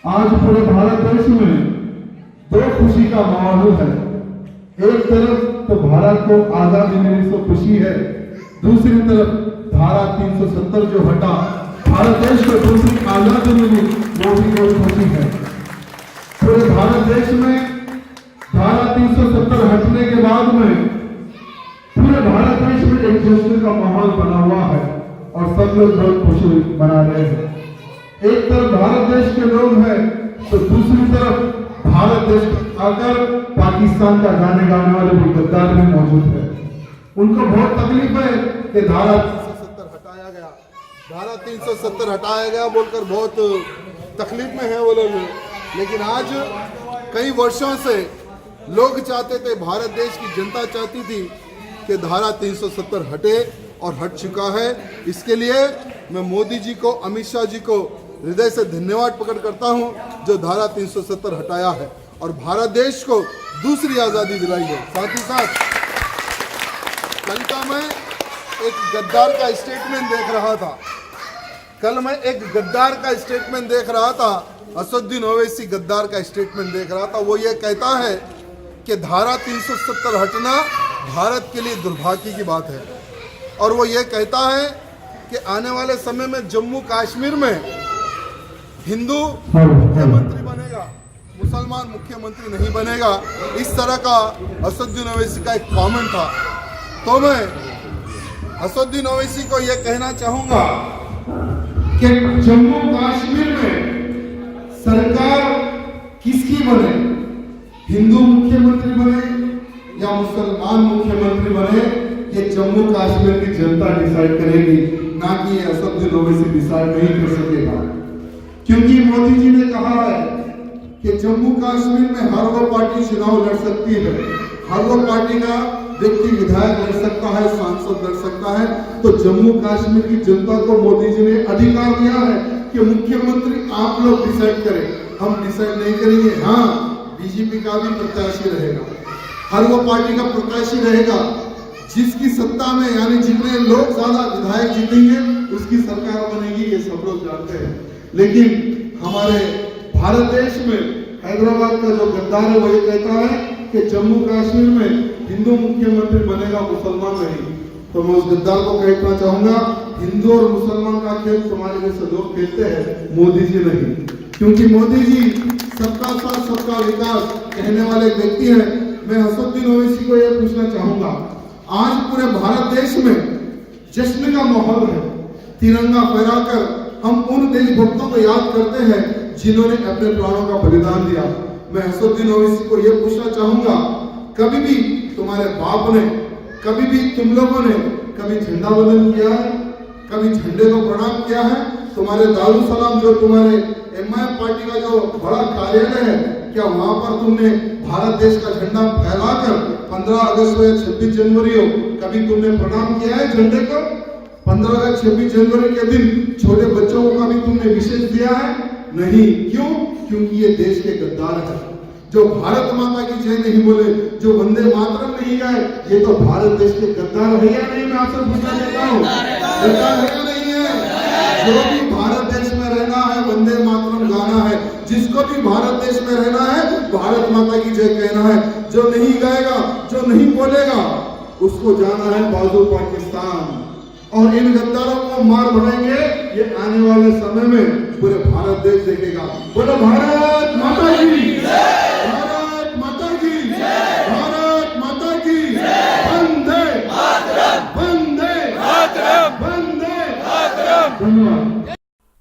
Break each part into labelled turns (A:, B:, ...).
A: आज पूरे भारत देश में दो खुशी का माहौल है। एक तरफ तो भारत को आजादी मिलने से खुशी है, दूसरी तरफ धारा 370 जो हटा भारत देश को दूसरी आजादी मिली वो भी कोई खुशी है। पूरे भारत देश में धारा 370 हटने के बाद में पूरे भारत देश में एक जश्न का माहौल बना हुआ है और सब लोग बहुत खुशी मना रहे हैं। एक तरफ भारत देश के लोग हैं तो दूसरी तरफ भारत देश आकर पाकिस्तान का गाने गाने वाले भी गद्दार भी मौजूद है। उनको बहुत तकलीफ है कि धारा 370 हटाया गया, धारा 370 हटाया गया बोलकर बहुत तकलीफ में है वो लोग। लेकिन आज कई वर्षों से लोग चाहते थे, भारत देश की जनता चाहती थी कि धारा 370 हटे और हट चुका है। इसके लिए मैं मोदी जी को, अमित शाह जी को हृदय से धन्यवाद प्रकट करता हूं जो धारा 370 हटाया है और भारत देश को दूसरी आज़ादी दिलाई है। साथ ही साथ कल का मैं एक गद्दार का स्टेटमेंट देख रहा था, असदुद्दीन ओवैसी गद्दार का स्टेटमेंट देख रहा था। वो ये कहता है कि धारा 370 हटना भारत के लिए दुर्भाग्य की बात है और वो ये कहता है कि आने वाले समय में जम्मू कश्मीर में हिंदू मुख्यमंत्री बनेगा, मुसलमान मुख्यमंत्री नहीं बनेगा। इस तरह का असदुद्दीन ओवैसी का एक कमेंट था। तो मैं असदुद्दीन ओवैसी को यह कहना चाहूंगा कि जम्मू कश्मीर में सरकार किसकी बने, हिंदू मुख्यमंत्री बने या मुसलमान मुख्यमंत्री बने, ये जम्मू कश्मीर की जनता डिसाइड करेगी, ना कि ये असदुद्दीन ओवैसी डिसाइड नहीं कर सकेगा। क्योंकि मोदी जी ने कहा है कि जम्मू कश्मीर में हर वो पार्टी चुनाव लड़ सकती है, हर वो पार्टी का व्यक्ति विधायक लड़ सकता है, सांसद लड़ सकता है। तो जम्मू कश्मीर की जनता को मोदी जी ने अधिकार दिया है कि मुख्यमंत्री आप लोग डिसाइड करें, हम डिसाइड नहीं करेंगे। हाँ, बीजेपी का भी प्रत्याशी रहेगा, हर वो पार्टी का प्रत्याशी रहेगा जिसकी सत्ता में, यानी जितने लोग ज्यादा विधायक जीतेंगे उसकी सरकार बनेगी, ये सब लोग जानते हैं। लेकिन हमारे भारत देश में हैदराबाद का जो गद्दार है वो ये कहता है कि जम्मू कश्मीर में हिंदू मुख्यमंत्री बनेगा, मुसलमान नहीं। तो मैं उस गद्दार को कहना चाहूंगा, हिंदू और मुसलमान का खेल तुम्हारे जैसे लोग खेलते हैं, मोदी जी नहीं। क्योंकि मोदी जी सबका साथ सबका विकास कहने वाले व्यक्ति हैं। मैं असदुद्दीन ओवैसी को यह पूछना चाहूंगा, आज पूरे भारत देश में जश्न का माहौल है, तिरंगा फहराकर हम उन देशभक्तों को याद करते हैं जिन्होंने अपने प्राणों का बलिदान दिया। मैं असदुद्दीन ओवैसी को यह पूछना चाहूंगा, कभी भी तुम्हारे बाप ने, कभी भी तुम लोगों ने कभी झंडा वंदन किया है, कभी झंडे को प्रणाम किया है? तुम्हारे दारुल सलाम जो तुम्हारे एमआईएम पार्टी का जो बड़ा कार्यालय है, क्या वहां पर तुमने भारत देश का झंडा फहराकर 15 अगस्त हो या 26 जनवरी हो, कभी तुमने प्रणाम किया है झंडे को? 15 अगस्त 26 जनवरी के दिन छोटे बच्चों को कभी तुमने विशेष दिया है? नहीं। क्यों? क्योंकि ये देश के गद्दार है जो भारत माता की जय नहीं बोले, जो वंदे मातरम नहीं गाए, ये तो भारत देश के गद्दार है या नहीं? मैं आपसे पूछना चाहता हूँ, गद्दार है या नहीं है? जो भी भारत देश में रहना है वंदे मातरम गाना है, जिसको भी भारत देश में रहना है भारत माता की जय कहना है। जो नहीं गाएगा, जो नहीं बोलेगा, उसको जाना है बाजू पाकिस्तान। और इन गद्दारों को मार भरेंगे, ये आने वाले समय में पूरे भारत देश देखेगा। बोलो भारत माता की, भारत माता की, भारत माता की, वंदे मातरम, वंदे मातरम, वंदे मातरम। धन्यवाद।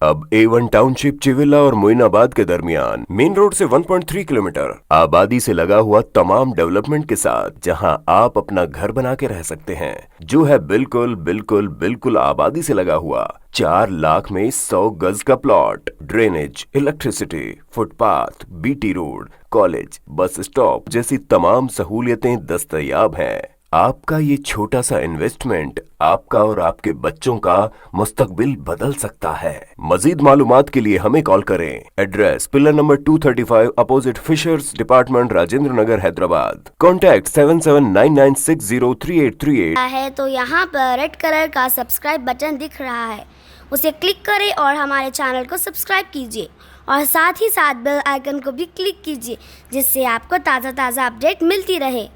B: अब A1 टाउनशिप चिविला और मोइनाबाद के दरमियान मेन रोड से 1.3 किलोमीटर आबादी से लगा हुआ तमाम डेवलपमेंट के साथ जहां आप अपना घर बना के रह सकते हैं, जो है बिल्कुल बिल्कुल बिल्कुल आबादी से लगा हुआ। 4 लाख में 100 गज का plot, drainage, electricity, footpath, BT road, college, bus stop जैसी तमाम सहूलियतें दस्तयाब हैं। आपका ये छोटा सा इन्वेस्टमेंट आपका और आपके बच्चों का मुस्तकबिल बदल सकता है। मजीद मालूमात के लिए हमें कॉल करें। Address pillar number 235 opposite fishers department, Rajendra Nagar, Hyderabad. Contact 7799603838
C: है। तो यहाँ पर रेड कलर का सब्सक्राइब बटन दिख रहा है, उसे क्लिक करें और हमारे चैनल को सब्सक्राइब कीजिए और साथ ही साथ बेल आइकन को भी क्लिक कीजिए जिससे आपको ताज़ा ताज़ा अपडेट मिलती रहे।